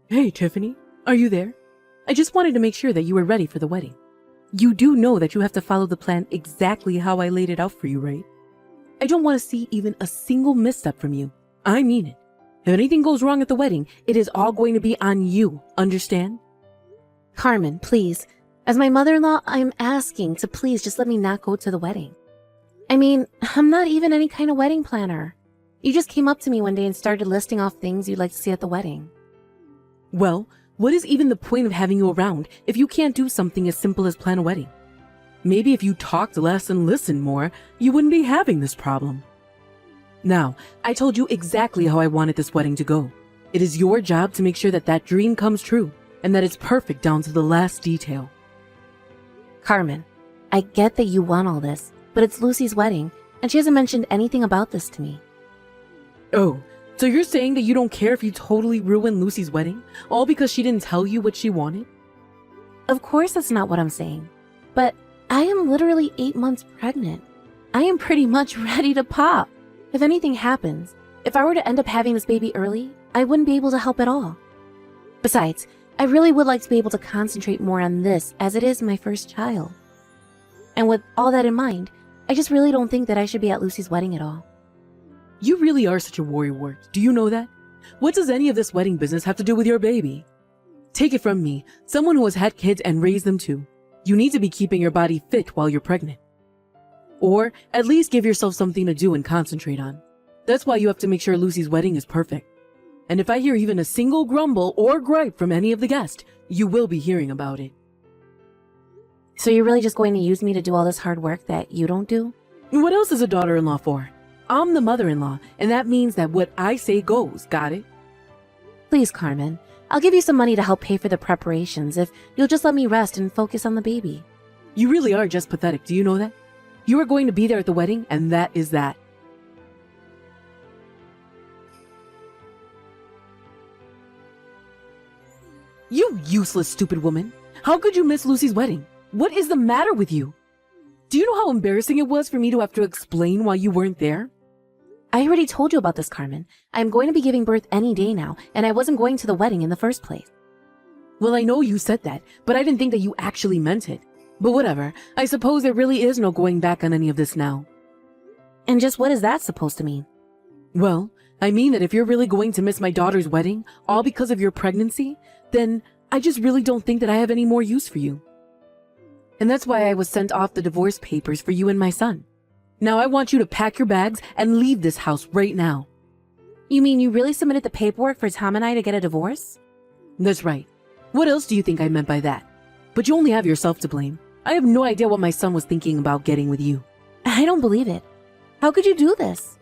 Hey, Tiffany, are you there? I just wanted to make sure that you were ready for the wedding. You do know that you have to follow the plan exactly how I laid it out for you, right? I don't want to see even a single misstep from you. I mean it. If anything goes wrong at the wedding, it is all going to be on you, understand? Carmen, please. As my mother-in-law, I'm asking to please just let me not go to the wedding. I mean, I'm not even any kind of wedding planner. You just came up to me one day and started listing off things you'd like to see at the wedding. Well, what is even the point of having you around if you can't do something as simple as plan a wedding? Maybe if you talked less and listened more, you wouldn't be having this problem. Now, I told you exactly how I wanted this wedding to go. It is your job to make sure that that dream comes true and that it's perfect down to the last detail. Carmen, I get that you want all this, but it's Lucy's wedding, and she hasn't mentioned anything about this to me. Oh, so you're saying that you don't care if you totally ruin Lucy's wedding, all because she didn't tell you what she wanted? Of course that's not what I'm saying, but I am literally 8 months pregnant. I am pretty much ready to pop. If anything happens, if I were to end up having this baby early, I wouldn't be able to help at all. Besides, I really would like to be able to concentrate more on this as it is my first child. And with all that in mind, I just really don't think that I should be at Lucy's wedding at all. You really are such a warrior. Do you know that? What does any of this wedding business have to do with your baby? Take it from me, someone who has had kids and raised them too. You need to be keeping your body fit while you're pregnant. Or at least give yourself something to do and concentrate on. That's why you have to make sure Lucy's wedding is perfect. And if I hear even a single grumble or gripe from any of the guests, you will be hearing about it. So you're really just going to use me to do all this hard work that you don't do? What else is a daughter-in-law for? I'm the mother-in-law, and that means that what I say goes, got it? Please, Carmen, I'll give you some money to help pay for the preparations if you'll just let me rest and focus on the baby. You really are just pathetic, do you know that? You are going to be there at the wedding, and that is that. You useless, stupid woman. How could you miss Lucy's wedding? What is the matter with you? Do you know how embarrassing it was for me to have to explain why you weren't there? I already told you about this, Carmen. I'm going to be giving birth any day now, and I wasn't going to the wedding in the first place. Well, I know you said that, but I didn't think that you actually meant it. But whatever, I suppose there really is no going back on any of this now. And just what is that supposed to mean? Well, I mean that if you're really going to miss my daughter's wedding, all because of your pregnancy, then I just really don't think that I have any more use for you. And that's why I was sent off the divorce papers for you and my son. Now I want you to pack your bags and leave this house right now. You mean you really submitted the paperwork for Tom and I to get a divorce? That's right. What else do you think I meant by that? But you only have yourself to blame. I have no idea what my son was thinking about getting with you. I don't believe it. How could you do this?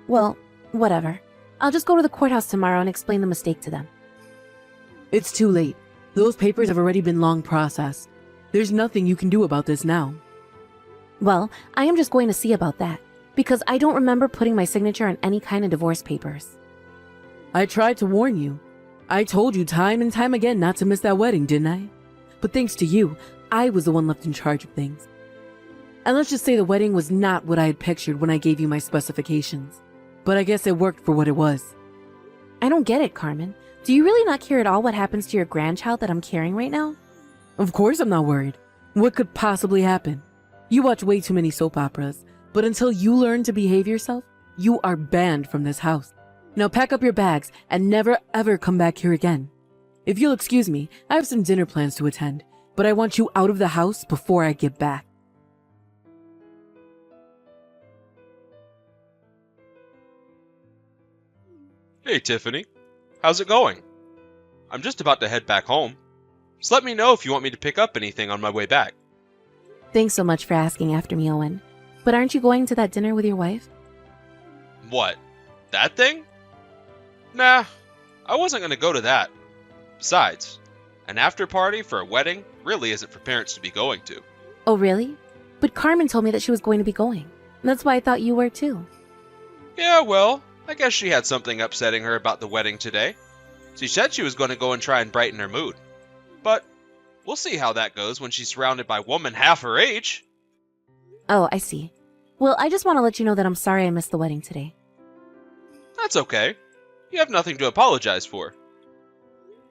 Well, whatever. I'll just go to the courthouse tomorrow and explain the mistake to them. It's too late. Those papers have already been long processed. There's nothing you can do about this now. Well, I am just going to see about that, because I don't remember putting my signature on any kind of divorce papers. I tried to warn you. I told you time and time again not to miss that wedding, didn't I? But thanks to you, I was the one left in charge of things. And let's just say the wedding was not what I had pictured when I gave you my specifications. But I guess it worked for what it was. I don't get it, Carmen. Do you really not care at all what happens to your grandchild that I'm carrying right now? Of course I'm not worried. What could possibly happen? You watch way too many soap operas, but until you learn to behave yourself, you are banned from this house. Now pack up your bags and never ever come back here again. If you'll excuse me, I have some dinner plans to attend, but I want you out of the house before I get back. Hey, Tiffany. How's it going? I'm just about to head back home. Just let me know if you want me to pick up anything on my way back. Thanks so much for asking after me, Owen. But aren't you going to that dinner with your wife? What? That thing? Nah, I wasn't going to go to that. Besides, an after party for a wedding really isn't for parents to be going to. Oh, really? But Carmen told me that she was going to be going. That's why I thought you were too. Yeah, well, I guess she had something upsetting her about the wedding today. She said she was going to go and try and brighten her mood. But we'll see how that goes when she's surrounded by women half her age. Oh, I see. Well, I just want to let you know that I'm sorry I missed the wedding today. That's okay. You have nothing to apologize for.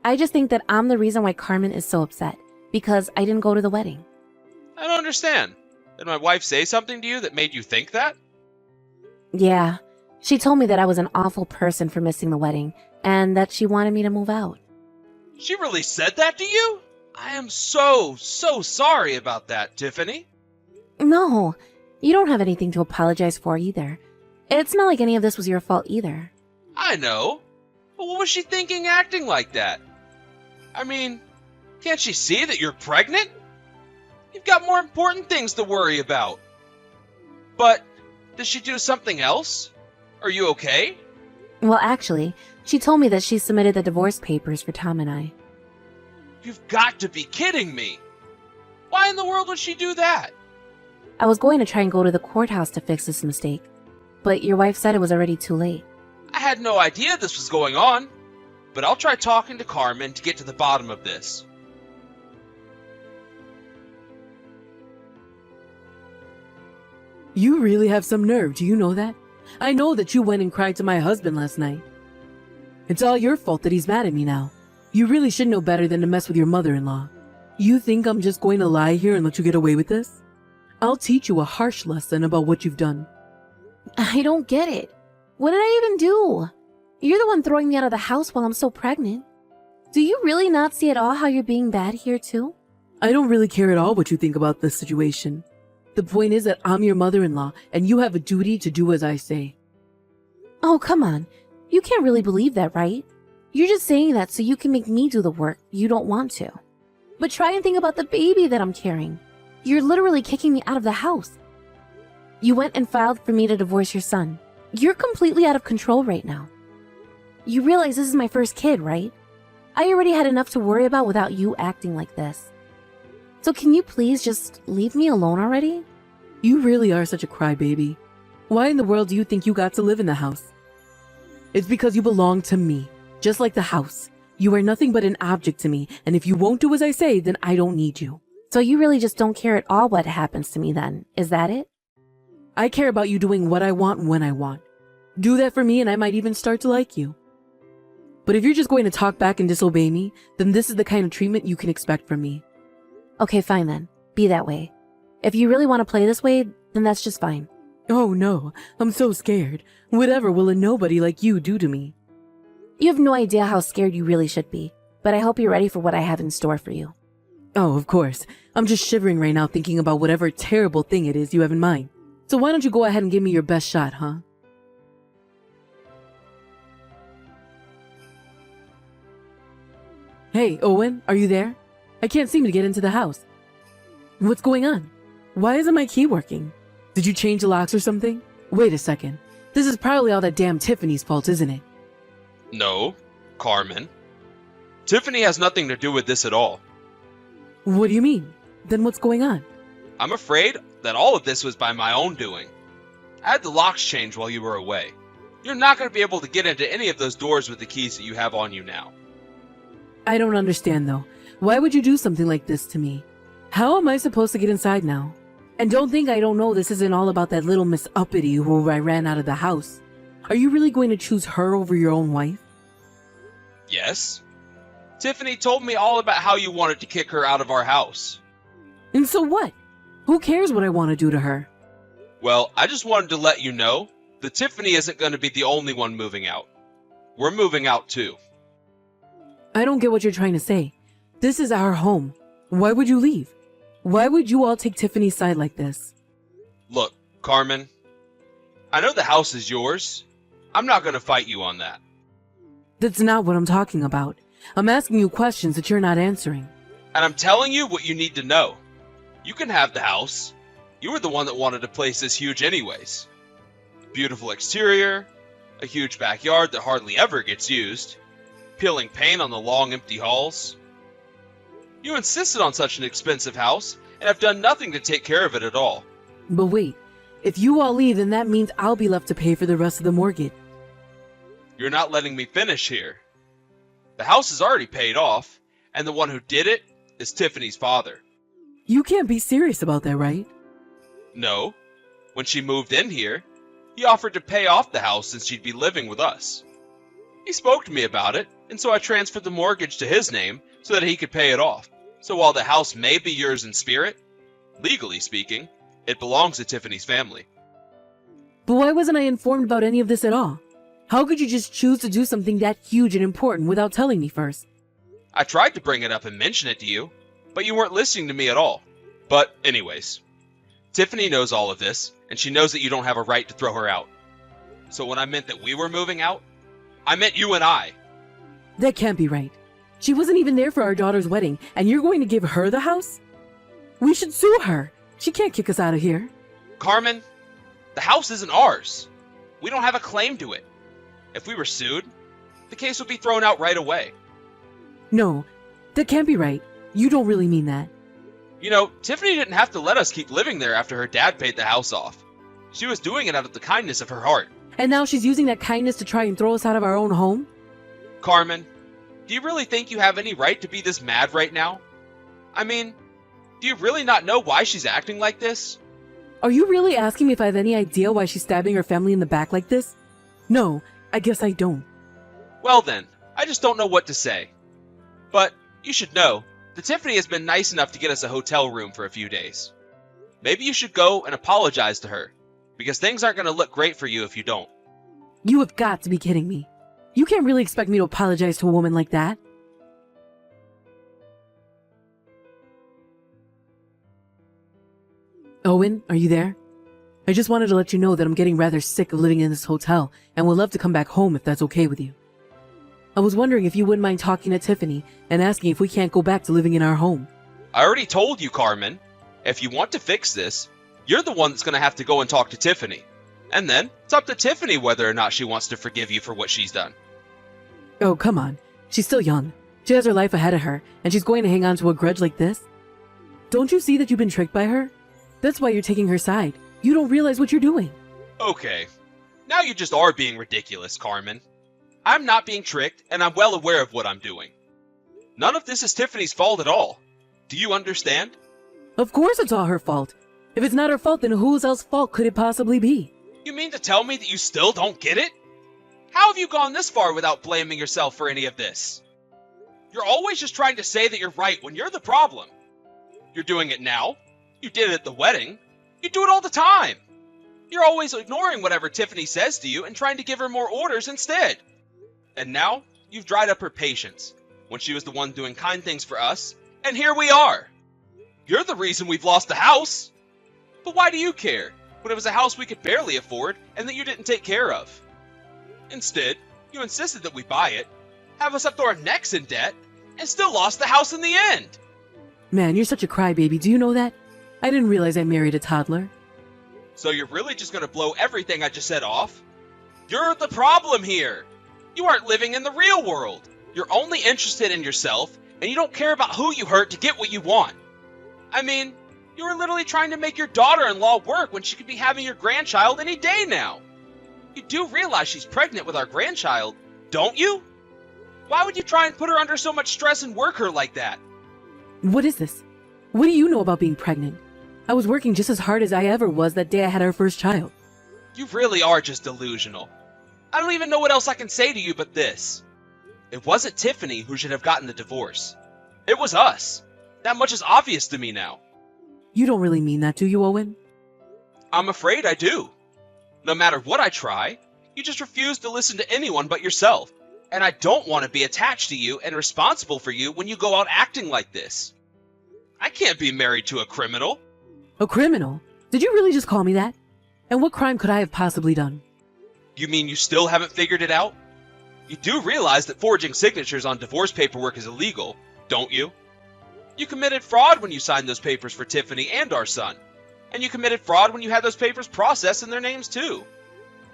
I just think that I'm the reason why Carmen is so upset, because I didn't go to the wedding. I don't understand. Did my wife say something to you that made you think that? Yeah, she told me that I was an awful person for missing the wedding, and that she wanted me to move out. She really said that to you? I am so sorry about that, Tiffany. No, you don't have anything to apologize for either. It's not like any of this was your fault either. I know. But what was she thinking acting like that? I mean, can't she see that you're pregnant? You've got more important things to worry about. But, did she do something else? Are you okay? Well, actually, she told me that she submitted the divorce papers for Tom and I. You've got to be kidding me. Why in the world would she do that? I was going to try and go to the courthouse to fix this mistake, but your wife said it was already too late. I had no idea this was going on. But I'll try talking to Carmen to get to the bottom of this. You really have some nerve, do you know that? I know that you went and cried to my husband last night. It's all your fault that he's mad at me now. You really should know better than to mess with your mother-in-law. You think I'm just going to lie here and let you get away with this? I'll teach you a harsh lesson about what you've done. I don't get it. What did I even do? You're the one throwing me out of the house while I'm so pregnant. Do you really not see at all how you're being bad here too? I don't really care at all what you think about this situation. The point is that I'm your mother-in-law and you have a duty to do as I say. Oh, come on. You can't really believe that, right? You're just saying that so you can make me do the work you don't want to. But try and think about the baby that I'm carrying. You're literally kicking me out of the house. You went and filed for me to divorce your son. You're completely out of control right now. You realize this is my first kid, right? I already had enough to worry about without you acting like this. So can you please just leave me alone already? You really are such a crybaby. Why in the world do you think you got to live in the house? It's because you belong to me, just like the house. You are nothing but an object to me, and if you won't do as I say, then I don't need you. So you really just don't care at all what happens to me then, is that it? I care about you doing what I want when I want. Do that for me and I might even start to like you. But if you're just going to talk back and disobey me, then this is the kind of treatment you can expect from me. Okay, fine then. Be that way. If you really want to play this way, then that's just fine. Oh no, I'm so scared. Whatever will a nobody like you do to me? You have no idea how scared you really should be, but I hope you're ready for what I have in store for you. Oh, of course. I'm just shivering right now thinking about whatever terrible thing it is you have in mind. So why don't you go ahead and give me your best shot, huh? Hey, Owen, are you there? I can't seem to get into the house. What's going on? Why isn't my key working? Did you change the locks or something? Wait a second. This is probably all that damn Tiffany's fault, isn't it? No, Carmen. Tiffany has nothing to do with this at all. What do you mean? Then what's going on? I'm afraid that all of this was by my own doing. I had the locks changed while you were away. You're not going to be able to get into any of those doors with the keys that you have on you now. I don't understand though. Why would you do something like this to me? How am I supposed to get inside now? And don't think I don't know this isn't all about that little Miss Uppity who I ran out of the house. Are you really going to choose her over your own wife? Yes. Tiffany told me all about how you wanted to kick her out of our house. And so what? Who cares what I want to do to her? Well, I just wanted to let you know that Tiffany isn't going to be the only one moving out. We're moving out too. I don't get what you're trying to say. This is our home. Why would you leave? Why would you all take Tiffany's side like this? Look, Carmen, I know the house is yours. I'm not going to fight you on that. That's not what I'm talking about. I'm asking you questions that you're not answering. And I'm telling you what you need to know. You can have the house. You were the one that wanted a place this huge anyways. Beautiful exterior, a huge backyard that hardly ever gets used, peeling paint on the long empty halls. You insisted on such an expensive house, and have done nothing to take care of it at all. But wait, if you all leave, then that means I'll be left to pay for the rest of the mortgage. You're not letting me finish here. The house is already paid off, and the one who did it is Tiffany's father. You can't be serious about that, right? No. When she moved in here, he offered to pay off the house since she'd be living with us. He spoke to me about it, and so I transferred the mortgage to his name so that he could pay it off. So while the house may be yours in spirit, legally speaking, it belongs to Tiffany's family. But why wasn't I informed about any of this at all? How could you just choose to do something that huge and important without telling me first? I tried to bring it up and mention it to you, but you weren't listening to me at all. But anyways, Tiffany knows all of this, and she knows that you don't have a right to throw her out. So when I meant that we were moving out, I meant you and I. That can't be right. She wasn't even there for our daughter's wedding, and you're going to give her the house? We should sue her. She can't kick us out of here. Carmen, the house isn't ours. We don't have a claim to it. If we were sued, the case would be thrown out right away. No, that can't be right. You don't really mean that. You know, Tiffany didn't have to let us keep living there after her dad paid the house off. She was doing it out of the kindness of her heart. And now she's using that kindness to try and throw us out of our own home? Carmen, do you really think you have any right to be this mad right now? I mean, do you really not know why she's acting like this? Are you really asking me if I have any idea why she's stabbing her family in the back like this? No, I guess I don't. Well then, I just don't know what to say. But you should know that Tiffany has been nice enough to get us a hotel room for a few days. Maybe you should go and apologize to her, because things aren't going to look great for you if you don't. You have got to be kidding me. You can't really expect me to apologize to a woman like that. Owen, are you there? I just wanted to let you know that I'm getting rather sick of living in this hotel and would love to come back home if that's okay with you. I was wondering if you wouldn't mind talking to Tiffany and asking if we can't go back to living in our home. I already told you, Carmen. If you want to fix this, you're the one that's going to have to go and talk to Tiffany. And then, it's up to Tiffany whether or not she wants to forgive you for what she's done. Oh, come on. She's still young. She has her life ahead of her, and she's going to hang on to a grudge like this? Don't you see that you've been tricked by her? That's why you're taking her side. You don't realize what you're doing. Okay. Now you just are being ridiculous, Carmen. I'm not being tricked, and I'm well aware of what I'm doing. None of this is Tiffany's fault at all. Do you understand? Of course it's all her fault. If it's not her fault, then whose else's fault could it possibly be? You mean to tell me that you still don't get it? How have you gone this far without blaming yourself for any of this? You're always just trying to say that you're right when you're the problem. You're doing it now. You did it at the wedding. You do it all the time. You're always ignoring whatever Tiffany says to you and trying to give her more orders instead. And now, you've dried up her patience, when she was the one doing kind things for us, and here we are. You're the reason we've lost the house. But why do you care, when it was a house we could barely afford and that you didn't take care of? Instead, you insisted that we buy it, have us up to our necks in debt, and still lost the house in the end. Man, you're such a crybaby. Do you know that? I didn't realize I married a toddler. So you're really just going to blow everything I just said off? You're the problem here. You aren't living in the real world. You're only interested in yourself, and you don't care about who you hurt to get what you want. I mean, you were literally trying to make your daughter-in-law work when she could be having your grandchild any day now. You do realize she's pregnant with our grandchild, don't you? Why would you try and put her under so much stress and work her like that? What is this? What do you know about being pregnant? I was working just as hard as I ever was that day I had our first child. You really are just delusional. I don't even know what else I can say to you but this. It wasn't Tiffany who should have gotten the divorce. It was us. That much is obvious to me now. You don't really mean that, do you, Owen? I'm afraid I do. No matter what I try, you just refuse to listen to anyone but yourself. And I don't want to be attached to you and responsible for you when you go out acting like this. I can't be married to a criminal. A criminal? Did you really just call me that? And what crime could I have possibly done? You mean you still haven't figured it out? You do realize that forging signatures on divorce paperwork is illegal, don't you? You committed fraud when you signed those papers for Tiffany and our son. And you committed fraud when you had those papers processed in their names too.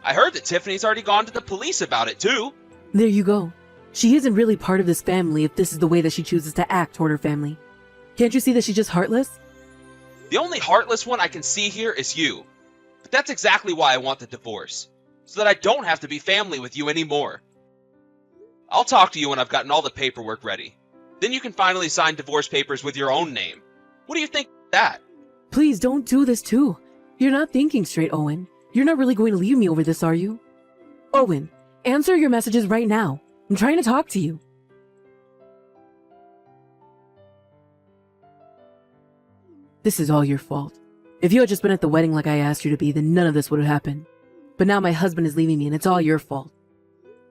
I heard that Tiffany's already gone to the police about it too. There you go. She isn't really part of this family if this is the way that she chooses to act toward her family. Can't you see that she's just heartless? The only heartless one I can see here is you. But that's exactly why I want the divorce. So that I don't have to be family with you anymore. I'll talk to you when I've gotten all the paperwork ready. Then you can finally sign divorce papers with your own name. What do you think of that? Please don't do this too. You're not thinking straight, Owen. You're not really going to leave me over this, are you? Owen, Answer your messages right now. I'm trying to talk to you. This is all your fault. If you had just been at the wedding like I asked you to be, then none of this would have happened. But now my husband is leaving me and it's all your fault.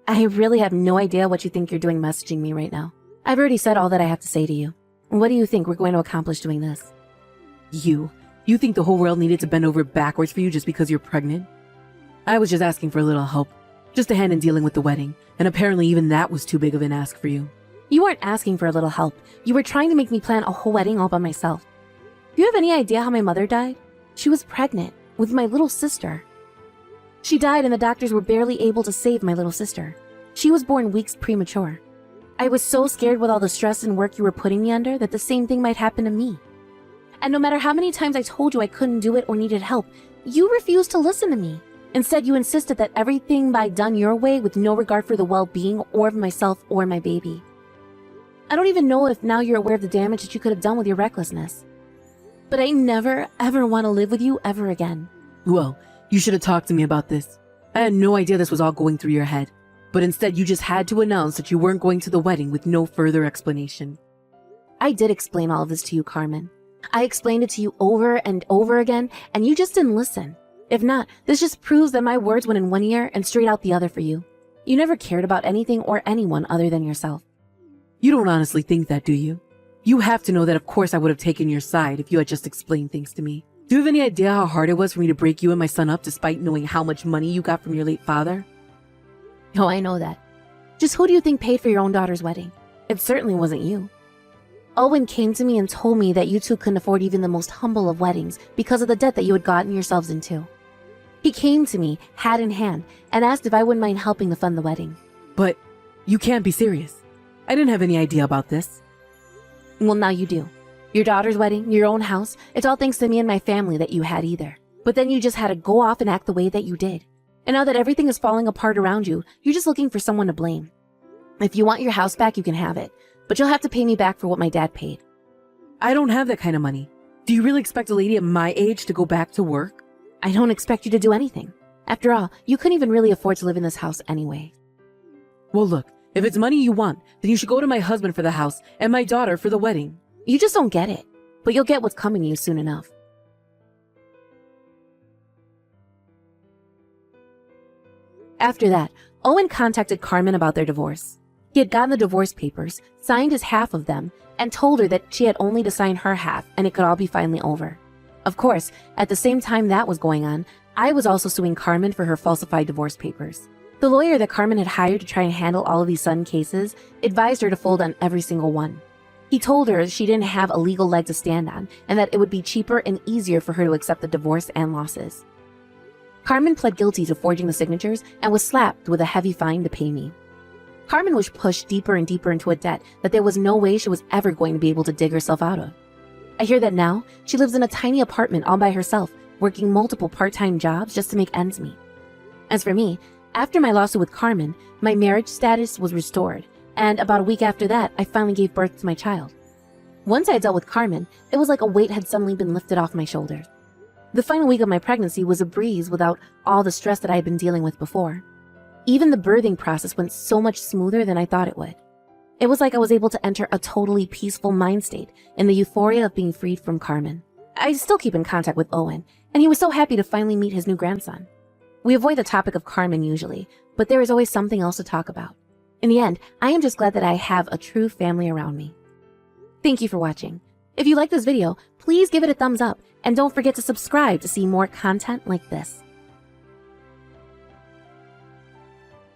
I really have no idea what you think you're doing messaging me right now. I've already said all that I have to say to you. What do you think we're going to accomplish doing this? You think the whole world needed to bend over backwards for you just because you're pregnant? I was just asking for a little help. Just a hand in dealing with the wedding. And apparently even that was too big of an ask for you. You weren't asking for a little help. You were trying to make me plan a whole wedding all by myself. Do you have any idea how my mother died? She was pregnant with my little sister. She died and the doctors were barely able to save my little sister. She was born weeks premature. I was so scared with all the stress and work you were putting me under that the same thing might happen to me. And no matter how many times I told you I couldn't do it or needed help, you refused to listen to me. Instead, you insisted that everything be done your way with no regard for the well-being or of myself or my baby. I don't even know if now you're aware of the damage that you could have done with your recklessness. But I never, ever want to live with you ever again. Well, you should have talked to me about this. I had no idea this was all going through your head. But instead, you just had to announce that you weren't going to the wedding with no further explanation. I did explain all of this to you, Carmen. I explained it to you over and over again, and you just didn't listen. If not, this just proves that my words went in one ear and straight out the other for you. You never cared about anything or anyone other than yourself. You don't honestly think that, do you? You have to know that of course I would have taken your side if you had just explained things to me. Do you have any idea how hard it was for me to break you and my son up despite knowing how much money you got from your late father? Oh, I know that. Just who do you think paid for your own daughter's wedding? It certainly wasn't you. Owen came to me and told me that you two couldn't afford even the most humble of weddings because of the debt that you had gotten yourselves into. He came to me, hat in hand, and asked if I wouldn't mind helping to fund the wedding. But you can't be serious. I didn't have any idea about this. Well, now you do. Your daughter's wedding, your own house, it's all thanks to me and my family that you had either. But then you just had to go off and act the way that you did. And now that everything is falling apart around you, you're just looking for someone to blame. If you want your house back, you can have it. But you'll have to pay me back for what my dad paid. I don't have that kind of money. Do you really expect a lady at my age to go back to work? I don't expect you to do anything. After all, you couldn't even really afford to live in this house anyway. Well, look, if it's money you want, then you should go to my husband for the house and my daughter for the wedding. You just don't get it. But you'll get what's coming to you soon enough. After that, Owen contacted Carmen about their divorce. He had gotten the divorce papers, signed his half of them, and told her that she had only to sign her half and it could all be finally over. Of course, at the same time that was going on, I was also suing Carmen for her falsified divorce papers. The lawyer that Carmen had hired to try and handle all of these sudden cases advised her to fold on every single one. He told her she didn't have a legal leg to stand on and that it would be cheaper and easier for her to accept the divorce and losses. Carmen pled guilty to forging the signatures and was slapped with a heavy fine to pay me. Carmen was pushed deeper and deeper into a debt that there was no way she was ever going to be able to dig herself out of. I hear that now she lives in a tiny apartment all by herself, working multiple part-time jobs just to make ends meet. As for me, after my lawsuit with Carmen, my marriage status was restored, and about a week after that, I finally gave birth to my child. Once I had dealt with Carmen, it was like a weight had suddenly been lifted off my shoulders. The final week of my pregnancy was a breeze without all the stress that I had been dealing with before. Even the birthing process went so much smoother than I thought it would. It was like I was able to enter a totally peaceful mind state in the euphoria of being freed from Carmen. I still keep in contact with Owen, and he was so happy to finally meet his new grandson. We avoid the topic of Carmen usually, but there is always something else to talk about. In the end, I am just glad that I have a true family around me. Thank you for watching. If you like this video, please give it a thumbs up, and don't forget to subscribe to see more content like this.